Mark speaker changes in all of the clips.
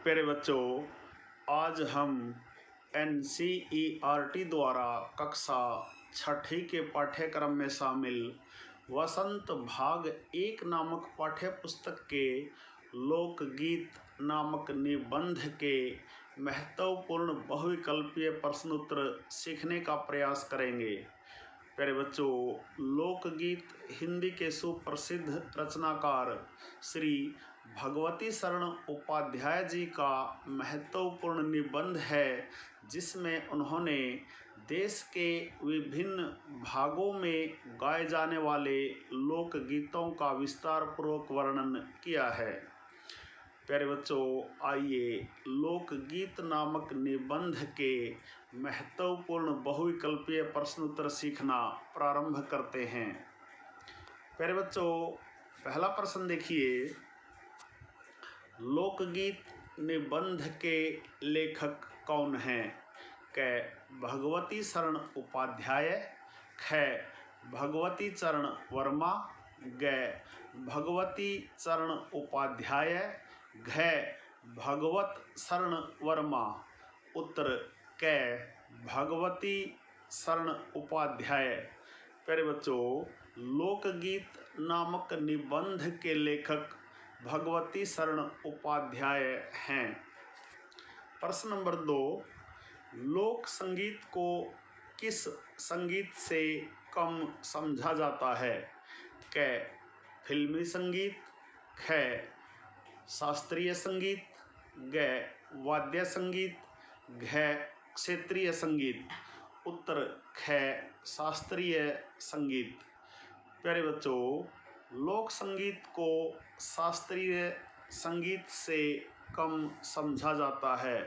Speaker 1: प्यारे बच्चों, आज हम NCERT द्वारा कक्षा छठी के पाठ्यक्रम में शामिल वसंत भाग 1 नामक पाठ्य पुस्तक के लोकगीत नामक निबंध के महत्वपूर्ण बहुविकल्पीय प्रश्नोत्तर सीखने का प्रयास करेंगे। प्यारे बच्चों, लोकगीत हिंदी के सुप्रसिद्ध रचनाकार श्री भगवती शरण उपाध्याय जी का महत्वपूर्ण निबंध है, जिसमें उन्होंने देश के विभिन्न भागों में गाए जाने वाले लोकगीतों का विस्तार पूर्वक वर्णन किया है। प्यारे बच्चों, आइए लोकगीत नामक निबंध के महत्वपूर्ण बहुविकल्पीय प्रश्नोत्तर सीखना प्रारंभ करते हैं। प्यारे बच्चों, पहला प्रश्न देखिए, लोकगीत निबंध के लेखक कौन हैं? क भगवती शरण उपाध्याय, ख भगवती चरण वर्मा, ग भगवती चरण उपाध्याय, घ भगवत शरण वर्मा। उत्तर क भगवती शरण उपाध्याय। प्यारे बच्चों, लोकगीत नामक निबंध के लेखक भगवती शरण उपाध्याय हैं। प्रश्न नंबर 2, लोक संगीत को किस संगीत से कम समझा जाता है? क फिल्मी संगीत, ख शास्त्रीय संगीत, ग वाद्य संगीत, घ क्षेत्रीय संगीत। उत्तर ख शास्त्रीय संगीत। प्यारे बच्चों, लोक संगीत को शास्त्रीय संगीत से कम समझा जाता है।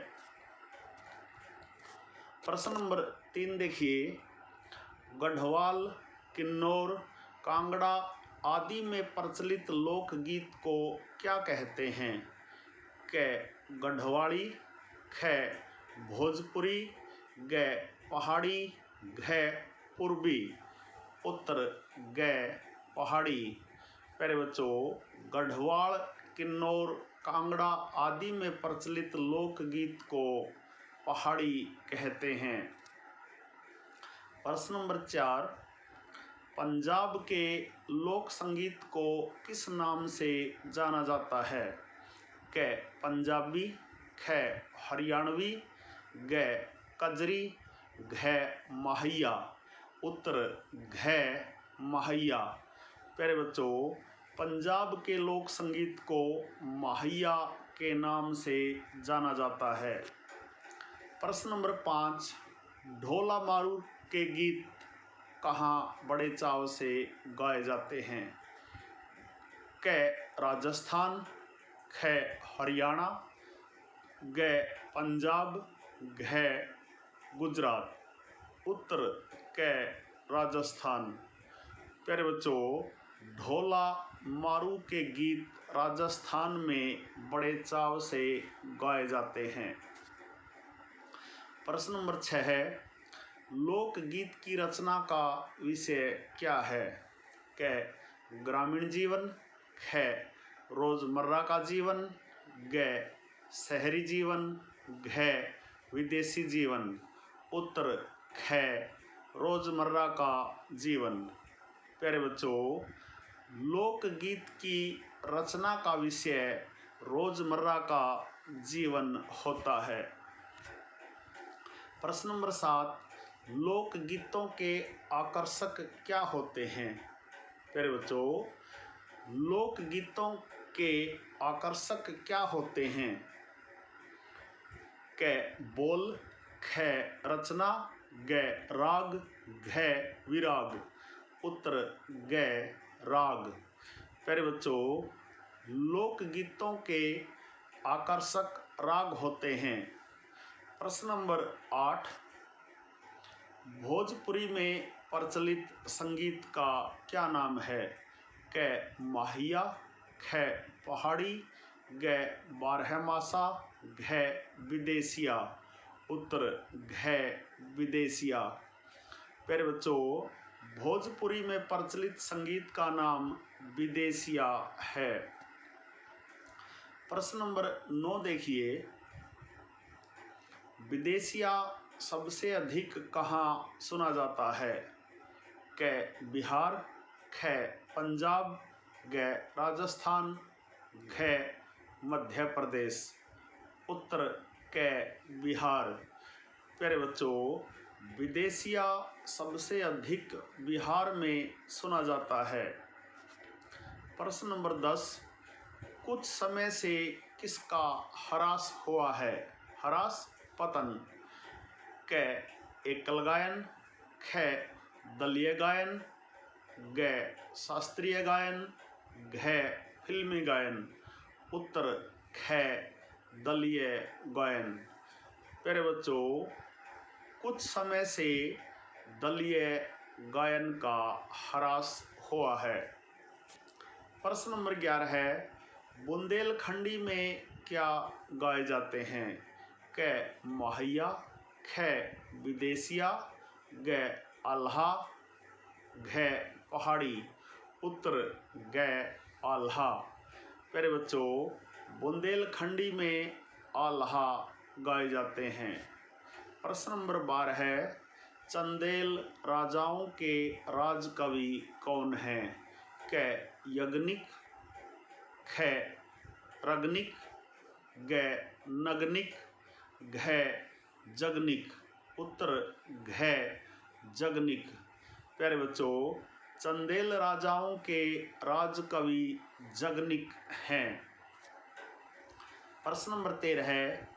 Speaker 1: प्रश्न नंबर 3 देखिए, गढ़वाल, किन्नौर, कांगड़ा आदि में प्रचलित लोकगीत को क्या कहते हैं? क गढ़वाली, ख भोजपुरी, ग पहाड़ी, घ पूर्वी। उत्तर ग पहाड़ी। प्यारे बच्चों, गढ़वाल, किन्नौर, कांगड़ा आदि में प्रचलित लोकगीत को पहाड़ी कहते हैं। प्रश्न नंबर 4, पंजाब के लोक संगीत को किस नाम से जाना जाता है? क पंजाबी, ख हरियाणवी, ग कजरी, घ माहिया। उत्तर घ माहिया। प्यारे बच्चों, पंजाब के लोक संगीत को माहिया के नाम से जाना जाता है। प्रश्न नंबर 5, ढोला मारू के गीत कहाँ बड़े चाव से गाए जाते हैं? क राजस्थान, ख हरियाणा, ग पंजाब, घ गुजरात। उत्तर क राजस्थान। प्यारे बच्चों, ढोला मारू के गीत राजस्थान में बड़े चाव से गाए जाते हैं। प्रश्न नंबर 6, लोकगीत की रचना का विषय क्या है? क ग्रामीण जीवन, ख रोजमर्रा का जीवन, ग शहरी जीवन, घ विदेशी जीवन। उत्तर ख रोजमर्रा का जीवन। प्यारे बच्चों, लोकगीत की रचना का विषय रोजमर्रा का जीवन होता है। प्रश्न नंबर 7, लोकगीतों के आकर्षक क्या होते हैं? प्यारे बच्चों, लोकगीतों के आकर्षक क्या होते हैं? क बोल, ख रचना, ग राग, घ विराग। उत्तर ग राग। प्यारे बच्चों, लोकगीतों के आकर्षक राग होते हैं। प्रश्न नंबर 8, भोजपुरी में प्रचलित संगीत का क्या नाम है? क माहिया, ख पहाड़ी, ग बारहमासा, घ विदेशिया। उत्तर घ विदेशिया। प्यारे बच्चों, भोजपुरी में प्रचलित संगीत का नाम विदेशिया है। प्रश्न नंबर 9 देखिए, विदेशिया सबसे अधिक कहाँ सुना जाता है? क बिहार, ख पंजाब, ग राजस्थान, घ मध्य प्रदेश। उत्तर क बिहार। प्यारे बच्चों, विदेशिया सबसे अधिक बिहार में सुना जाता है। प्रश्न नंबर 10, कुछ समय से किसका ह्रास हुआ है? ह्रास, पतन। क एकल गायन, ख दलीय गायन, ग शास्त्रीय गायन, घ फिल्मी गायन। उत्तर ख दलीय गायन। प्यारे बच्चों, कुछ समय से दलीय गायन का ह्रास हुआ है। प्रश्न नंबर 11 है, बुंदेलखंडी में क्या गाए जाते हैं? क माहिया, ख विदेशिया, ग आल्हा, घ पहाड़ी। उत्तर ग आल्हा। प्यारे बच्चों, बुंदेलखंडी में आल्हा गाए जाते हैं। प्रश्न नंबर 12 है, चंदेल राजाओं के राजकवि कौन हैं? क यज्ञनिक, ख रगनिक, ग नगनिक, घ जगनिक। उत्तर घ जगनिक। प्यारे बच्चों, चंदेल राजाओं के राजकवि जगनिक हैं। प्रश्न नंबर 13 है,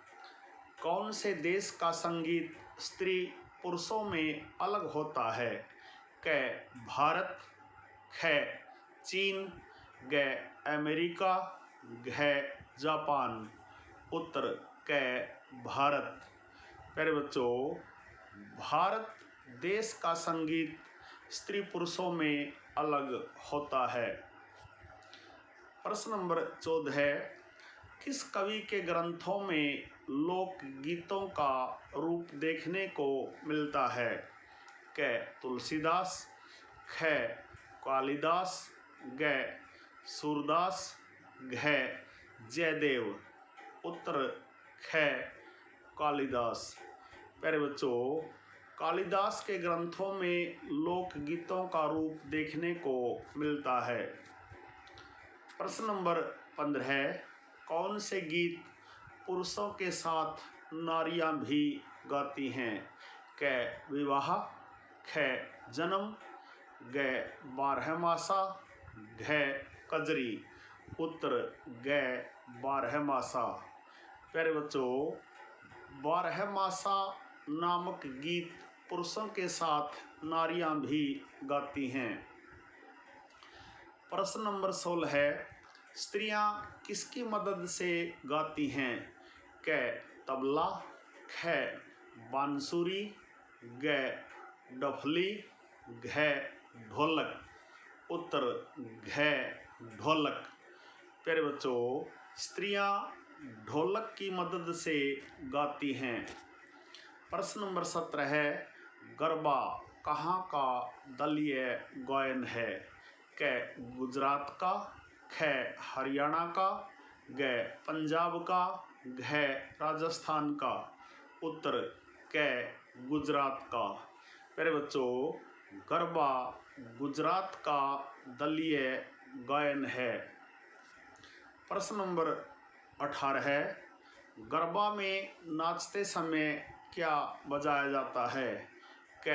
Speaker 1: कौन से देश का संगीत स्त्री पुरुषों में अलग होता है? क भारत, ख चीन, ग अमेरिका, घ जापान। उत्तर क भारत। प्यारे बच्चों, भारत देश का संगीत स्त्री पुरुषों में अलग होता है। प्रश्न नंबर 14 है, किस कवि के ग्रंथों में लोकगीतों का रूप देखने को मिलता है? क तुलसीदास, ख कालिदास, ग सूरदास, घ जयदेव। उत्तर ख कालिदास। प्यारे बच्चों, कालिदास के ग्रंथों में लोकगीतों का रूप देखने को मिलता है। प्रश्न नंबर 15 है, कौन से गीत पुरुषों के साथ नारियां भी गाती हैं? क विवाह, ख जन्म, ग बारहमासा, घ कजरी। उत्तर ग बारहमासा। प्यारे बच्चों, बारहमासा नामक गीत पुरुषों के साथ नारियां भी गाती हैं। प्रश्न नंबर 16 है, स्त्रियां किसकी मदद से गाती हैं? क तबला, ख बांसुरी, ग डफली, घ ढोलक। उत्तर घ ढोलक। प्यारे बच्चों, स्त्रियां ढोलक की मदद से गाती हैं। प्रश्न नंबर 17 है, गरबा कहाँ का दलीय गायन है? क गुजरात का, ख हरियाणा का, ग पंजाब का, घ राजस्थान का। उत्तर क गुजरात का। प्यारे बच्चों, गरबा गुजरात का दलीय गायन है। प्रश्न नंबर 18 है, गरबा में नाचते समय क्या बजाया जाता है? क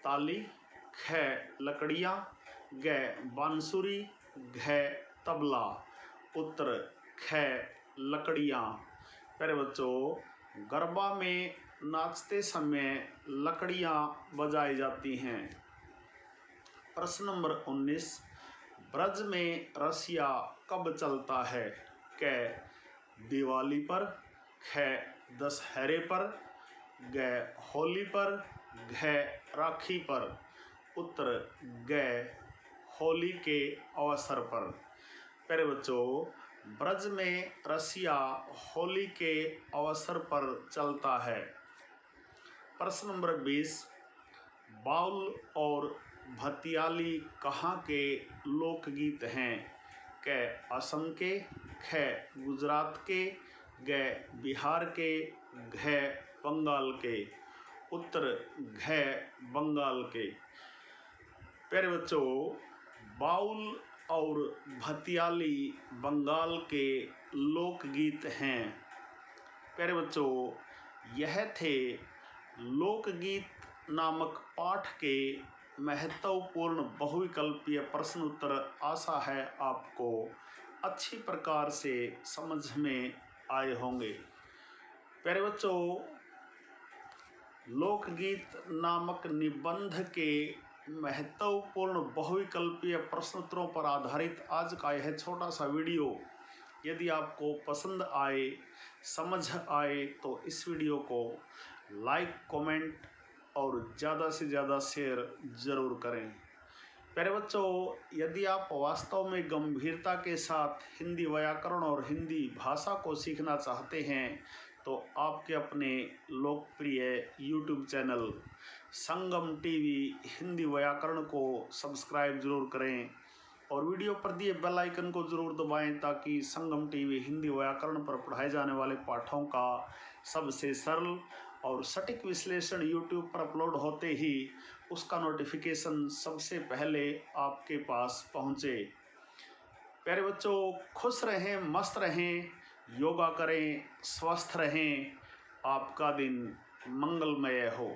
Speaker 1: ताली, ख लकड़ियाँ, ग बांसुरी, घ तबला। उत्तर ख लकड़ियाँ। प्यारे बच्चों, गरबा में नाचते समय लकड़ियाँ बजाई जाती हैं। प्रश्न नंबर 19, ब्रज में रसिया कब चलता है? क दिवाली पर, ख दशहरे पर, ग होली पर, घ राखी पर। उत्तर ग होली के अवसर पर। प्यारे बच्चों, ब्रज में रसिया होली के अवसर पर चलता है। प्रश्न नंबर 20, बाउल और भतियाली कहाँ के लोकगीत हैं? क असम के, ख गुजरात के, ग बिहार के, घ बंगाल के, उत्तर घ बंगाल के। प्यारे बच्चों, बाउल और भतियाली बंगाल के लोकगीत हैं। प्यारे बच्चों, यह थे लोकगीत नामक पाठ के महत्वपूर्ण बहुविकल्पीय प्रश्न उत्तर। आशा है आपको अच्छी प्रकार से समझ में आए होंगे। प्यारे बच्चों, लोकगीत नामक निबंध के महत्वपूर्ण बहुविकल्पीय प्रश्नोत्तरों पर आधारित आज का यह छोटा सा वीडियो यदि आपको पसंद आए, समझ आए, तो इस वीडियो को लाइक, कमेंट और ज़्यादा से ज़्यादा शेयर ज़रूर करें। प्यारे बच्चों, यदि आप वास्तव में गंभीरता के साथ हिंदी व्याकरण और हिंदी भाषा को सीखना चाहते हैं तो आपके अपने लोकप्रिय YouTube चैनल संगम टीवी हिंदी व्याकरण को सब्सक्राइब जरूर करें और वीडियो पर दिए बेल आइकन को जरूर दबाएं ताकि संगम टीवी हिंदी व्याकरण पर पढ़ाए जाने वाले पाठों का सबसे सरल और सटीक विश्लेषण YouTube पर अपलोड होते ही उसका नोटिफिकेशन सबसे पहले आपके पास पहुंचे। प्यारे बच्चों, खुश रहें, मस्त रहें, योगा करें, स्वस्थ रहें। आपका दिन मंगलमय हो।